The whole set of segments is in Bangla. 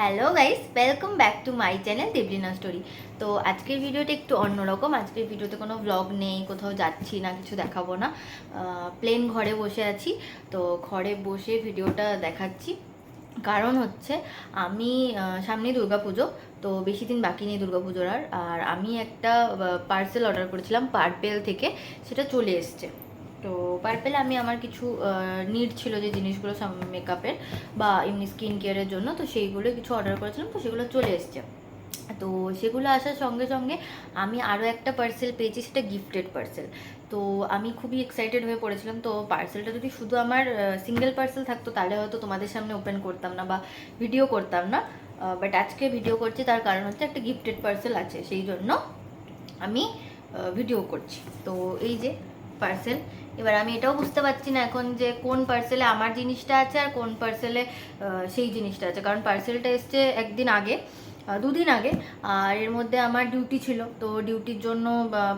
Hello guys, welcome back to my channel Deblina story. তো আজকের ভিডিওটা একটু অন্যরকম। আজকের ভিডিওতে কোনো ব্লগ নেই, কোথাও যাচ্ছি না, কিছু দেখাবো না। প্লেন ঘরে বসে আছি। তো ঘরে বসে ভিডিওটা দেখাচ্ছি কারণ হচ্ছে আমি সামনেই দুর্গাপুজো। তো বেশি দিন বাকি নেই দুর্গাপুজোর। আর আমি একটা পার্সেল অর্ডার করেছিলাম পার্পেল থেকে, সেটা চলে এসছে। তো পার্পেলে আমি আমার কিছু নিড ছিল, যে জিনিসগুলো মেকআপের বা এমনি স্কিন কেয়ারের জন্য, তো সেইগুলো কিছু অর্ডার করেছিলাম, তো সেগুলো চলে এসছে। তো সেগুলো আসার সঙ্গে সঙ্গে আমি আরও একটা পার্সেল পেয়েছি, সেটা গিফটেড পার্সেল। তো আমি খুবই এক্সাইটেড হয়ে পড়েছিলাম। তো পার্সেলটা যদি শুধু আমার সিঙ্গেল পার্সেল থাকতো তাহলে হয়তো তোমাদের সামনে ওপেন করতাম না বা ভিডিও করতাম না। বাট আজকে ভিডিও করছি, তার কারণ হচ্ছে একটা গিফটেড পার্সেল আছে, সেই জন্য আমি ভিডিও করছি। তো এই যে পার্সেল, এবার আমি এটাও বুঝতে পারছি না এখন যে কোন পার্সেলে আমার জিনিসটা আছে আর কোন পার্সেলে সেই জিনিসটা আছে। কারণ পার্সেলটা এসছে একদিন আগে, দুদিন আগে, আর এর মধ্যে আমার ডিউটি ছিল। তো ডিউটির জন্য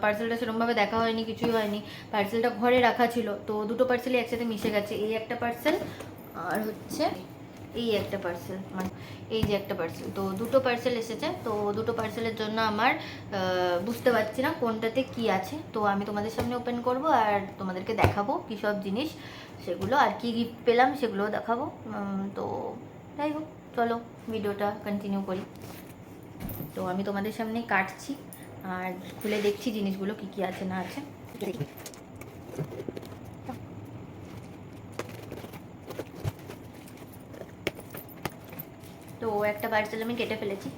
পার্সেলটা সেরকমভাবে দেখা হয়নি, কিছুই হয়নি। পার্সেলটা ঘরে রাখা ছিল, তো দুটো পার্সেলই একসাথে মিশে গেছে। এই একটা পার্সেল আর হচ্ছে এই একটা পার্সেল, মানে এই যে একটা পার্সেল। তো দুটো পার্সেল এসেছে। তো দুটো পার্সেলের জন্য আমার বুঝতে পারছি না কোনটাতে কি আছে। তো আমি তোমাদের সামনে ওপেন করব আর তোমাদেরকে দেখাবো কী সব জিনিস, সেগুলো আর কি গিফট পেলাম সেগুলোও দেখাবো। তো যাই হোক, চলো ভিডিওটা কন্টিনিউ করি। তো আমি তোমাদের সামনে কাটছি আর খুলে দেখছি জিনিসগুলো কি কি আছে না আছে। তো একটা পার্সেল আমি কেটে ফেলেছি।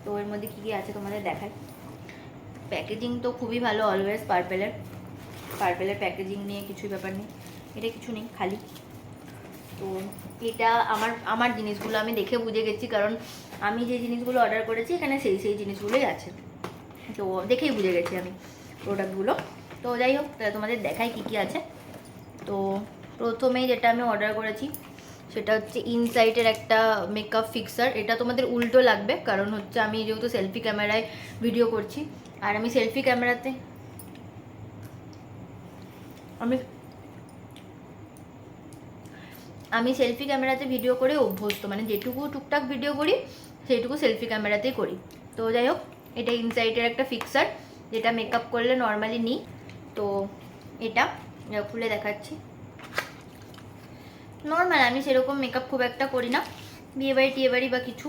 তো এর মধ্যে কী কী আছে তোমাদের দেখাই। প্যাকেজিং তো খুবই ভালো অলওয়েজ পার্পেলের প্যাকেজিং নিয়ে কিছুই ব্যাপার নেই। এটা কিছু নেই, খালি। তো এটা আমার আমার জিনিসগুলো আমি দেখে বুঝে গেছি, কারণ আমি যে জিনিসগুলো অর্ডার করেছি এখানে সেই সেই জিনিসগুলোই আছে। তো দেখেই বুঝে গেছি আমি প্রোডাক্টগুলো। তো যাই হোক, তোমাদের দেখাই কী কী আছে। তো প্রথমেই যেটা আমি অর্ডার করেছি সেটা হচ্ছে ইনসাইটের একটা মেকআপ ফিক্সার। এটা তোমাদের উল্টো লাগবে, কারণ হচ্ছে আমি যেহেতু সেলফি ক্যামেরায় ভিডিও করছি, আর আমি সেলফি ক্যামেরাতে আমি আমি সেলফি ক্যামেরাতে ভিডিও করে অভ্যস্ত, মানে যেটুকু টুকটাক ভিডিও করি সেইটুকু সেলফি ক্যামেরাতেই করি। তো যাই হোক, এটা ইনসাইটের একটা ফিক্সার, যেটা মেকআপ করলে নর্মালি নিই। তো এটা খুলে দেখাচ্ছি। নর্মাল, আমি সেরকম মেকআপ খুব একটা করি না, বিয়েবাড়ি টিয়েবাড়ি বা কিছু।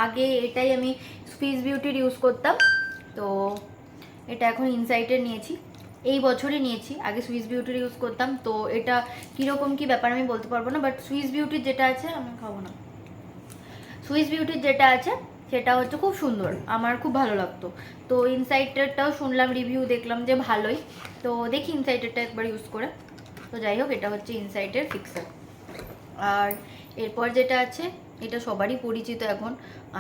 আগে এটাই আমি সুইস বিউটির ইউজ করতাম। তো এটা এখন ইনসাইটের নিয়েছি, এই বছরই নিয়েছি। আগে সুইস বিউটির ইউজ করতাম। তো এটা কীরকম কী ব্যাপার আমি বলতে পারবো না, বাট সুইস বিউটির যেটা আছে, আমি খাবো না, সুইস বিউটির যেটা আছে সেটা হচ্ছে খুব সুন্দর, আমার খুব ভালো লাগতো। তো ইনসাইটেরটাও শুনলাম, রিভিউ দেখলাম যে ভালোই। তো দেখি ইনসাইটেরটা একবার ইউজ করে। তো যাই হোক, এটা হচ্ছে ইনসাইটের ফিক্সার। আর এরপর যেটা আছে, এটা সবারই পরিচিত এখন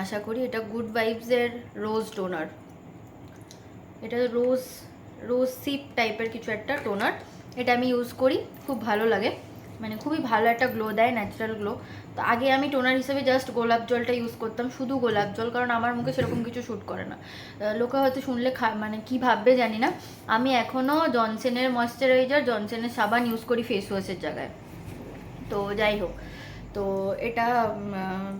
আশা করি, এটা গুড ভাইবসের রোজ টোনার। এটা রোজ রোজ সিপ টাইপের কিছু একটা টোনার। এটা আমি ইউজ করি, খুব ভালো লাগে, মানে খুবই ভালো একটা গ্লো দেয়, ন্যাচারাল গ্লো। তো আগে আমি টোনার হিসেবে জাস্ট গোলাপ জলটা ইউজ করতাম, শুধু গোলাপ জল, কারণ আমার মুখে সেরকম কিছু শ্যুট করে না। লোকে হয়তো শুনলে মানে কী ভাববে জানি না, আমি এখনও জনসনের ময়শ্চারাইজার, জনসনের সাবান ইউজ করি ফেস ওয়াশের জায়গায়। তো যাই হোক, তো এটা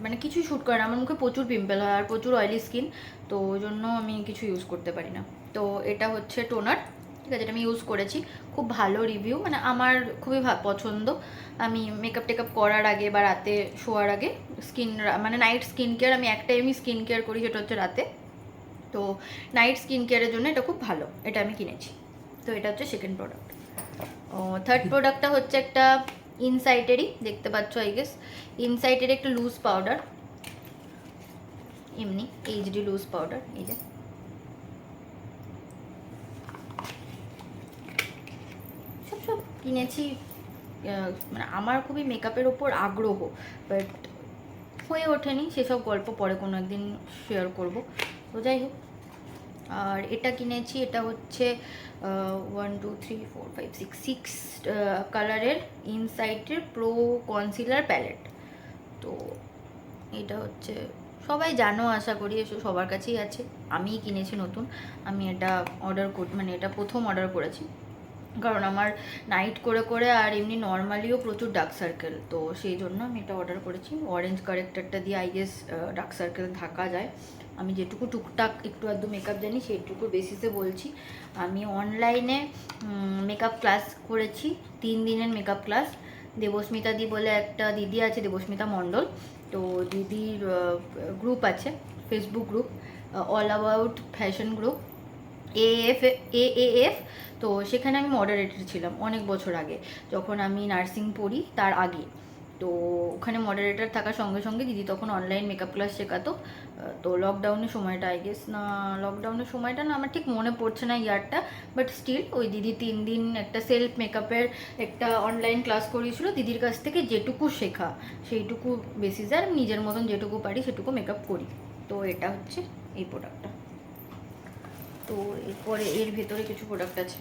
মানে কিছুই শ্যুট করে না, আমার মুখে প্রচুর পিম্পল হয় আর প্রচুর অয়েলি স্কিন, তো ওই জন্য আমি কিছু ইউজ করতে পারি না। তো এটা হচ্ছে টোনার, ঠিক আছে, এটা আমি ইউজ করেছি, খুব ভালো রিভিউ, মানে আমার খুবই পছন্দ। আমি মেকআপ টেকআপ করার আগে বা রাতে শোয়ার আগে মানে নাইট স্কিন কেয়ার, আমি এক টাইমই স্কিন কেয়ার করি, সেটা হচ্ছে রাতে। তো নাইট স্কিন কেয়ারের জন্য এটা খুব ভালো, এটা আমি কিনেছি। তো এটা হচ্ছে সেকেন্ড প্রোডাক্ট। থার্ড প্রোডাক্টটা হচ্ছে একটা ইনসাইটেরই, দেখতে পাচ্ছ আই গেস, ইনসাইটের একটা লুজ পাউডার, এমনি এইচডি লুজ পাউডার। এই যে সব সব কিনেছি, মানে আমার খুবই মেকআপের ওপর আগ্রহ, বাট হয়ে ওঠেনি, সেসব গল্প পরে কোনো একদিন শেয়ার করব। তো যাই হোক, আর এটা কিনেছি, এটা হচ্ছে 1 2 3 4 5 6 6 কালারের ইনসাইটের প্রো কনসিলার প্যালেট। তো এটা হচ্ছে, সবাই জানো আশা করি, এসব সবার কাছেই আছে, আমিই কিনেছি নতুন, আমি এটা অর্ডার মানে এটা প্রথম অর্ডার করেছি। কারণ আমার নাইট করে করে আর এমনি নর্মালিও প্রচুর ডার্ক সার্কেল, তো সেই জন্য আমি এটা অর্ডার করেছি। অরেঞ্জ কারেক্টারটা দিয়ে I guess dark circle Dhaka যায়। আমি যেটুকু টুকটাক একটু আধটু মেকআপ জানি সেইটুকু বেসিসে বলছি। আমি অনলাইনে মেকআপ ক্লাস করেছি, 3 দিনের মেকআপ ক্লাস। দেবস্মিতা দি বলে একটা দিদি আছে, দেবস্মিতা মণ্ডল, তো দিদির গ্রুপ আছে, Facebook group, all about fashion group, AAF. তো সেখানে আমি মডারেটর ছিলাম অনেক বছর আগে, যখন আমি নার্সিং পড়ি তার আগে। তো ওখানে মডারেটর থাকার সঙ্গে সঙ্গে দিদি তখন অনলাইন মেকআপ ক্লাস শেখাতো। তো লকডাউনের সময়টা আই গেস, না লকডাউনের সময়টা না, আমার ঠিক মনে পড়ছে না ইয়ারটা, বাট স্টিল ওই দিদি 3 দিন একটা সেলফ মেকআপের একটা অনলাইন ক্লাস করিয়েছিল। দিদির কাছ থেকে যেটুকু শেখা সেইটুকু বেসিসে আর নিজের মতন যেটুকু পারি সেটুকু মেকআপ করি। তো এটা হচ্ছে এই প্রোডাক্টটা। তো এরপরে এর ভেতরে কিছু প্রোডাক্ট আছে।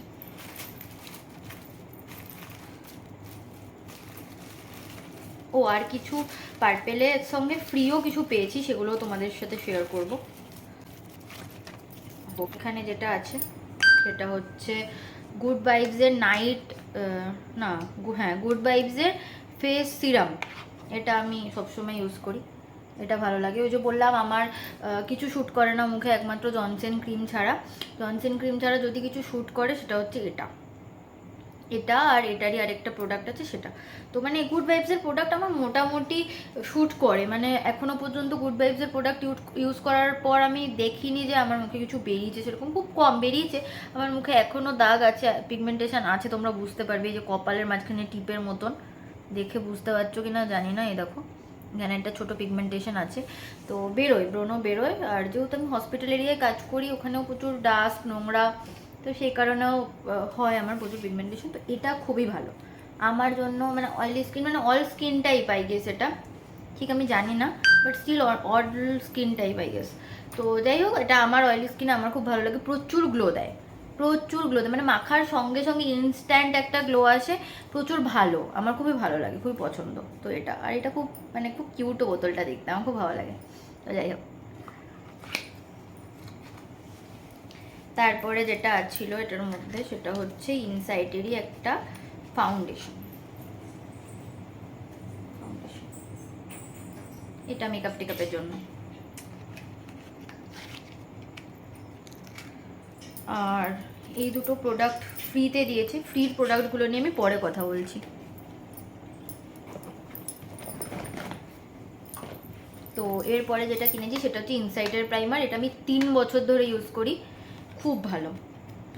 ও আর কিছু পার্পেলের সঙ্গে ফ্রিও কিছু পেয়েছি, সেগুলো তোমাদের সাথে শেয়ার করব। এখানে যেটা আছে সেটা হচ্ছে গুড ভাইবসের নাইট, না হ্যাঁ গুড ভাইবসের ফেস সিরাম। এটা আমি সবসময় ইউজ করি, এটা ভালো লাগে। ওই যে বললাম আমার কিছু শ্যুট করে না মুখে, একমাত্র জনসন ক্রিম ছাড়া। জনসন ক্রিম ছাড়া যদি কিছু শ্যুট করে সেটা হচ্ছে এটা আর এটারই আরেকটা প্রোডাক্ট আছে সেটা। তো মানে গুড ভাইবসের প্রোডাক্ট আমার মোটামুটি শ্যুট করে, মানে এখনও পর্যন্ত গুড ভাইবসের প্রোডাক্ট ইউজ করার পর আমি দেখিনি যে আমার মুখে কিছু বেরিয়েছে, সেরকম খুব কম বেরিয়েছে। আমার মুখে এখনও দাগ আছে, পিগমেন্টেশন আছে, তোমরা বুঝতে পারবে এই যে কপালের মাঝখানে টিপের মতন, দেখে বুঝতে পারছো কি না জানি না, এই দেখো এখানে একটা ছোটো পিগমেন্টেশন আছে। তো বেরোয়, ব্রণ বেরোয়। আর যেহেতু আমি হসপিটাল এরিয়ায় কাজ করি, ওখানেও প্রচুর ডাস্ট নোংরা, তো সেই কারণেও হয় আমার প্রচুর পিগমেন্টেশন। তো এটা খুবই ভালো আমার জন্য, মানে অয়েলি স্কিন, মানে all skin type I guess, এটা ঠিক আমি জানি না, but still all skin type I guess. তো যাই হোক, এটা আমার অয়েলি স্কিনে আমার খুব ভালো লাগে, প্রচুর গ্লো দেয়, প্রচুর গ্লো দেয়, মানে মাখার সঙ্গে সঙ্গে ইনস্ট্যান্ট একটা গ্লো আসে, প্রচুর ভালো, আমার খুবই ভালো লাগে, খুবই পছন্দ। তো এটা আর এটা খুব মানে খুব কিউটও বোতলটা দেখতে, আমার খুব ভালো লাগে। তো যাই হোক, তারপরে যেটা ছিল এটার মধ্যে সেটা হচ্ছে ইনসাইটেরই একটা ফাউন্ডেশন। এটা মেকআপ টেকআপের জন্য। আর এই দুটো প্রোডাক্ট ফ্রিতে দিয়েছে, ফ্রির প্রোডাক্টগুলো নিয়ে আমি পরে কথা বলছি। তো এরপরে যেটা কিনেছি সেটা হচ্ছে ইনসাইটের প্রাইমার। এটা আমি 3 বছর ধরে ইউজ করি, খুব ভালো,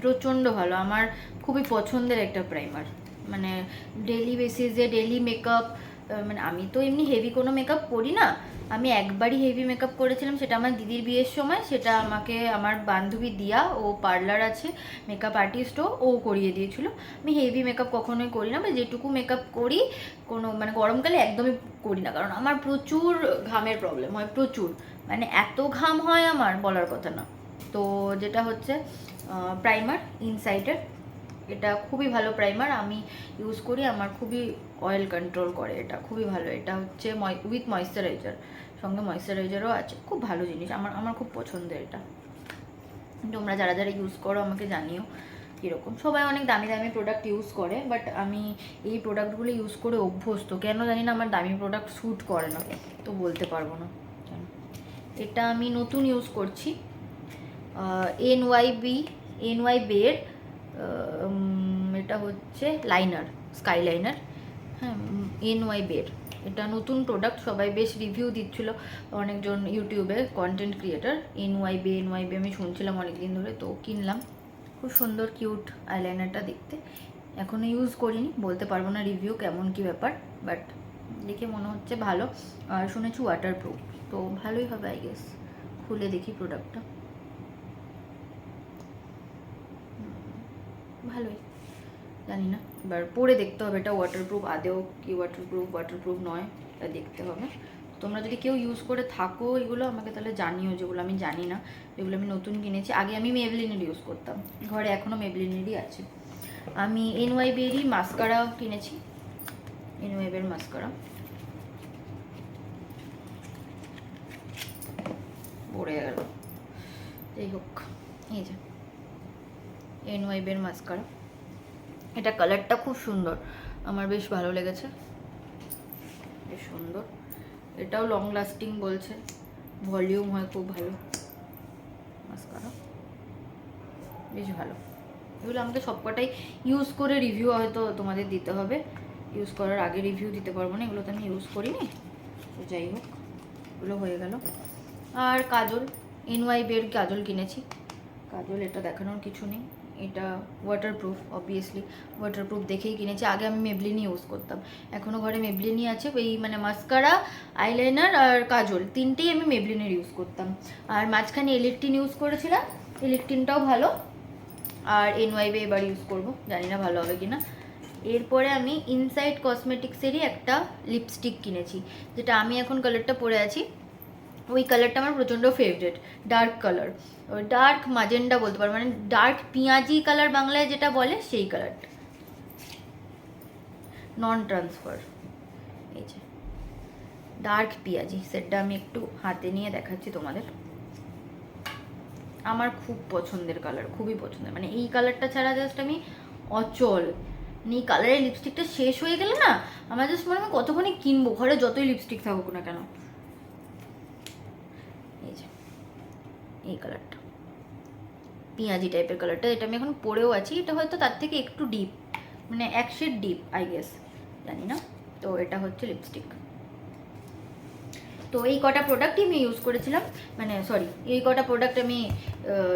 প্রচণ্ড ভালো, আমার খুবই পছন্দের একটা প্রাইমার। মানে ডেলি বেসিসে ডেলি মেকআপ, মানে আমি তো এমনি হেভি কোনো মেকআপ করি না, আমি একবারই হেভি মেকআপ করেছিলাম, সেটা আমার দিদির বিয়ের সময়, সেটা আমাকে আমার বান্ধবী দিয়া, ও পার্লার আছে, মেকআপ আর্টিস্টও, ও করিয়ে দিয়েছিল। আমি হেভি মেকআপ কখনোই করি না, বা যেটুকু মেকআপ করি কোনো মানে গরমকালে একদমই করি না, কারণ আমার প্রচুর ঘামের প্রবলেম হয়, প্রচুর, মানে এত ঘাম হয় আমার বলার কথা না। তো যেটা হচ্ছে প্রাইমার ইনসাইটের, এটা খুবই ভালো প্রাইমার, আমি ইউজ করি, আমার খুবই অয়েল কন্ট্রোল করে, এটা খুবই ভালো। এটা হচ্ছে উইথ ময়েশ্চারাইজার, সঙ্গে ময়েশ্চারাইজারও আছে, খুব ভালো জিনিস, আমার আমার খুব পছন্দের এটা। তোমরা যারা যারা ইউজ করো আমাকে জানিও কীরকম। সবাই অনেক দামি দামি প্রোডাক্ট ইউজ করে, বাট আমি এই প্রোডাক্টগুলো ইউজ করে অভ্যস্ত, কেন জানি না আমার দামি প্রোডাক্ট স্যুট করে না, তো বলতে পারবো না। এটা আমি নতুন ইউজ করছি, এনওয়াই বের, এটা হচ্ছে লাইনার, স্কাই লাইনার, হ্যাঁ এনওয়াই বের। এটা নতুন প্রোডাক্ট, সবাই বেশ রিভিউ দিচ্ছিল, অনেকজন ইউটিউবে কন্টেন্ট ক্রিয়েটার। এনওয়াই বে আমি শুনছিলাম অনেক দিন ধরে, তো কিনলাম, খুব সুন্দর কিউট আইলাইনারটা দেখতে। এখনও ইউজ করিনি, বলতে পারবো না রিভিউ কেমন কী ব্যাপার, বাট দেখে মনে হচ্ছে ভালো। আর শুনেছি ওয়াটারপ্রুফ, তো ভালোই হবে আই গেস। খুলে দেখি প্রোডাক্টটা, ভালোই, জানি না, এবার পরে দেখতে হবে এটা ওয়াটারপ্রুফ আদেও কি ওয়াটারপ্রুফ নয়, এটা দেখতে হবে। তোমরা যদি কেউ ইউজ করে থাকো এগুলো আমাকে তাহলে জানিও, যেগুলো আমি জানি না, যেগুলো আমি নতুন কিনেছি। আগে আমি মেবলিনের ইউজ করতাম, ঘরে এখনও মেবলিনেরই আছে। আমি এনওয়াইবেরই মাস্কারা কিনেছি, এনওয়াইবের মাস্কারা, পড়ে গেল, যাই হোক, এই যে এনওয়াইবের মাস্কারা, এটা কালারটা খুব সুন্দর, আমার বেশ ভালো লেগেছে, বেশ সুন্দর। এটাও লং লাস্টিং বলছে, ভলিউম হয় খুব ভালো, মাস্কারা বেশ ভালো। এগুলো আমাকে সবকটাই ইউজ করে রিভিউ হয়তো তোমাদের দিতে হবে, ইউজ করার আগে রিভিউ দিতে পারবো না, এগুলো তো আমি ইউজ করিনি। তো যাই হোক, এগুলো হয়ে গেল। আর কাজল, NYB-এর কাজল কিনেছি। কাজল এটা দেখানোর কিছু নেই, এটা ওয়াটারপ্রুফ, অবভিয়াসলি ওয়াটারপ্রুফ দেখেই কিনেছি। আগে আমি মেবলিনই ইউজ করতাম, এখনও ঘরে মেবলিনই আছে। এই মানে মাস্কারা, আইলাইনার আর কাজল তিনটেই আমি মেবলিনের ইউজ করতাম। আর মাঝখানে ইলেকট্রিন ইউজ করেছিলাম, ইলেকট্রিনটাও ভালো। আর NYB এবার ইউজ করব, জানি না ভালো হবে কি না। এরপরে আমি ইনসাইড কসমেটিক্সেরই একটা লিপস্টিক কিনেছি, যেটা আমি এখন কালারটা পরে আছি, ওই কালারটা আমার প্রচণ্ড favourite, dark colour, dark magenta বলতে পারো, মানে ডার্ক পেঁয়াজি কালার বাংলায় যেটা বলে সেই কালারটা, নন ট্রান্সফার। এই যে ডার্ক পেঁয়াজি, সেটটা আমি একটু হাতে নিয়ে দেখাচ্ছি তোমাদের। আমার খুব পছন্দের কালার, খুবই পছন্দের, মানে এই কালারটা ছাড়া জাস্ট আমি অচল। এই কালারের লিপস্টিকটা শেষ হয়ে গেলে না আমার জাস্ট মনে হয় কতক্ষণে কিনবো, ঘরে যতই লিপস্টিক থাকুক না কেন। এই যে এই কালারটা, পেঁয়াজি টাইপের কালারটা, এটা আমি এখন পরেও আছি। এটা হয়তো তার থেকে একটু ডিপ, মানে এক শেড ডিপ আই গেস, জানি না। তো এটা হচ্ছে লিপস্টিক। তো এই কটা প্রোডাক্টই আমি ইউজ করেছিলাম, মানে সরি, এই কটা প্রোডাক্ট আমি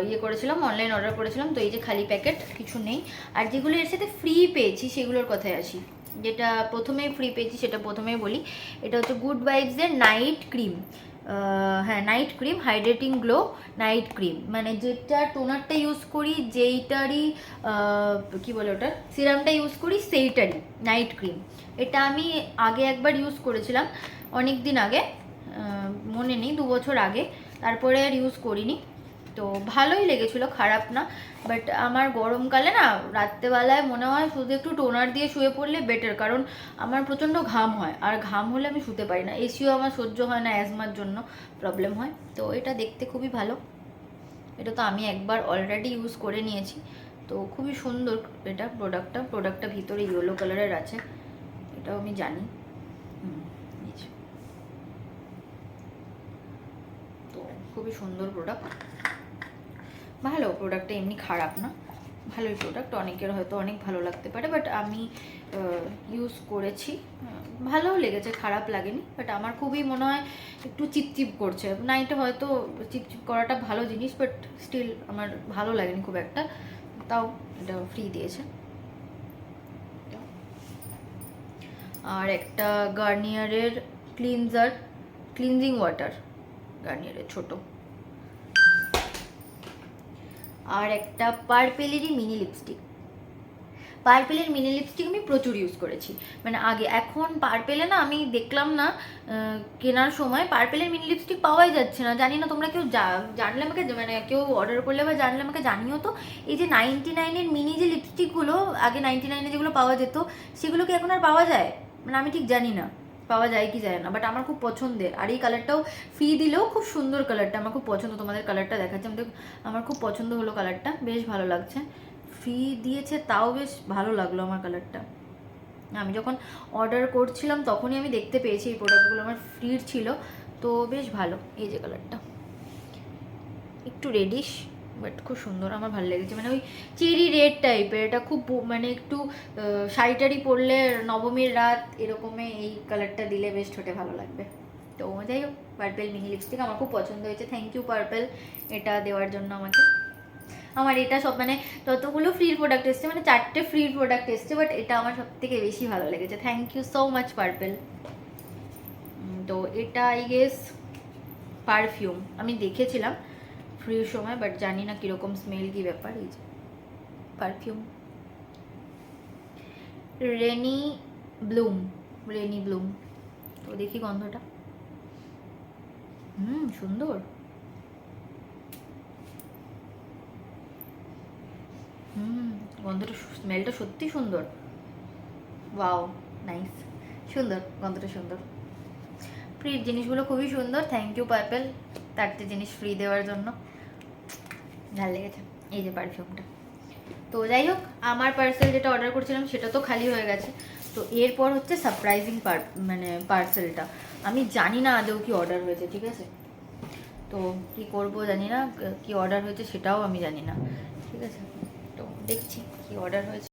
ইয়ে করেছিলাম, অনলাইন অর্ডার করেছিলাম। তো এই যে খালি প্যাকেট, কিছু নেই। আর যেগুলো এর সাথে ফ্রি পেয়েছি সেগুলোর কথায় আসি। যেটা প্রথমেই ফ্রি পেয়েছি সেটা প্রথমেই বলি, এটা হচ্ছে গুড ভাইবসের নাইট ক্রিম। হ্যাঁ, night cream, hydrating glow night cream, মানে যেটা টোনারটা ইউজ করি, যেইটারই কী বলে ওটা সিরামটা ইউজ করি সেইটারই নাইট ক্রিম। এটা আমি আগে একবার ইউজ করেছিলাম, অনেক দিন আগে, মনে নেই, 2 বছর আগে, তারপরে আর ইউজ করিনি। তো ভালোই লেগেছিলো, খারাপ না। বাট আমার গরমকালে না রাত্রেবেলায় মনে হয় শুধু একটু টোনার দিয়ে শুয়ে পড়লে বেটার, কারণ আমার প্রচণ্ড ঘাম হয়, আর ঘাম হলে আমি শুতে পারি না, এসিও আমার সহ্য হয় না, অ্যাজমার জন্য প্রবলেম হয়। তো এটা দেখতে খুবই ভালো, এটা তো আমি একবার অলরেডি ইউজ করে নিয়েছি। তো খুবই সুন্দর এটা প্রোডাক্টটা ভিতরে ইয়েলো কালারের আছে, এটাও আমি জানি। তো খুবই সুন্দর প্রোডাক্ট, ভালো প্রোডাক্টটা, এমনি খারাপ না, ভালোই প্রোডাক্ট। অনেকের হয়তো অনেক ভালো লাগতে পারে, বাট আমি ইউজ করেছি, ভালোও লেগেছে, খারাপ লাগেনি। বাট আমার খুবই মনে হয় একটু চিপচিপ করছে না, এটা হয়তো চিপচিপ করাটা ভালো জিনিস, বাট স্টিল আমার ভালো লাগেনি খুব একটা। তাও এটা ফ্রি দিয়েছে। আর একটা গার্নিয়ারের ক্লিনজিং ওয়াটার, গার্নিয়ারের ছোট। আর একটা পার্পেলেরই মিনি লিপস্টিক। পার্পেলের মিনি লিপস্টিক আমি প্রচুর ইউজ করেছি, মানে আগে। এখন পার্পেলে না আমি দেখলাম না কেনার সময় পার্পেলের মিনি লিপস্টিক পাওয়াই যাচ্ছে না, জানি না তোমরা কেউ জানলে আমাকে, মানে কেউ অর্ডার করলে বা জানলে আমাকে জানিও তো। এই যে 99-এর মিনি যে লিপস্টিকগুলো, আগে 99-এ যেগুলো পাওয়া যেত, সেগুলো কি এখন আর পাওয়া যায়? মানে আমি ঠিক জানি না পাওয়া যায় কি যায় না, বাট আমার খুব পছন্দের। আর এই কালারটাও ফ্রি দিলেও খুব সুন্দর কালারটা, আমার খুব পছন্দ। তোমাদের কালারটা দেখাচ্ছি, আমার খুব পছন্দ হলো কালারটা, বেশ ভালো লাগছে। ফ্রি দিয়েছে তাও বেশ ভালো লাগলো আমার কালারটা। আমি যখন অর্ডার করছিলাম তখনই আমি দেখতে পেয়েছি এই প্রোডাক্টগুলো আমার ফ্রির ছিল, তো বেশ ভালো। এই যে কালারটা একটু রেডিশ, বাট খুব সুন্দর, আমার ভালো লেগেছে, মানে ওই চেরি রেড টাইপের। এটা খুব মানে একটু শাড়ি পরলে নবমীর রাত এরকমই এই কালারটা দিলে বেশ ঠোঁটে ভালো লাগবে। তো যাই হোক, পার্পেল মিনি লিপস্টিক আমার খুব পছন্দ হয়েছে, থ্যাংক ইউ পার্পেল এটা দেওয়ার জন্য আমাকে। আমার এটা সব, মানে ততগুলো ফ্রি প্রোডাক্ট এসছে, মানে 4টে ফ্রি প্রোডাক্ট এসছে, বাট এটা আমার সব থেকে বেশি ভালো লেগেছে, thank you so much Purplle. তো এটা আই গেস পারফিউম, আমি দেখেছিলাম ফ্রির সময়, বাট জানি না কীরকম স্মেল, কী ব্যাপার। এই যে পারফিউম, রেনি ব্লুম। তো দেখি গন্ধটা, সুন্দর, গন্ধটা, স্মেলটা সত্যি সুন্দর, ওয়াও নাইস, সুন্দর গন্ধটা, সুন্দর। ফ্রির জিনিসগুলো খুবই সুন্দর, থ্যাংক ইউ পার্পেল 4টে জিনিস ফ্রি দেওয়ার জন্য, ভালো লেগেছে। এই যে পারফিউমটা, তো যাই হোক, আমার পার্সেল যেটা অর্ডার করছিলাম সেটা তো খালি হয়ে গেছে। তো এরপর হচ্ছে সারপ্রাইজিং মানে পার্সেলটা। আমি জানি না আদৌ কি অর্ডার হয়েছে, ঠিক আছে? তো কি করব জানি না, কি অর্ডার হয়েছে সেটাও আমি জানি না, ঠিক আছে? তো দেখছি কি অর্ডার হয়েছে।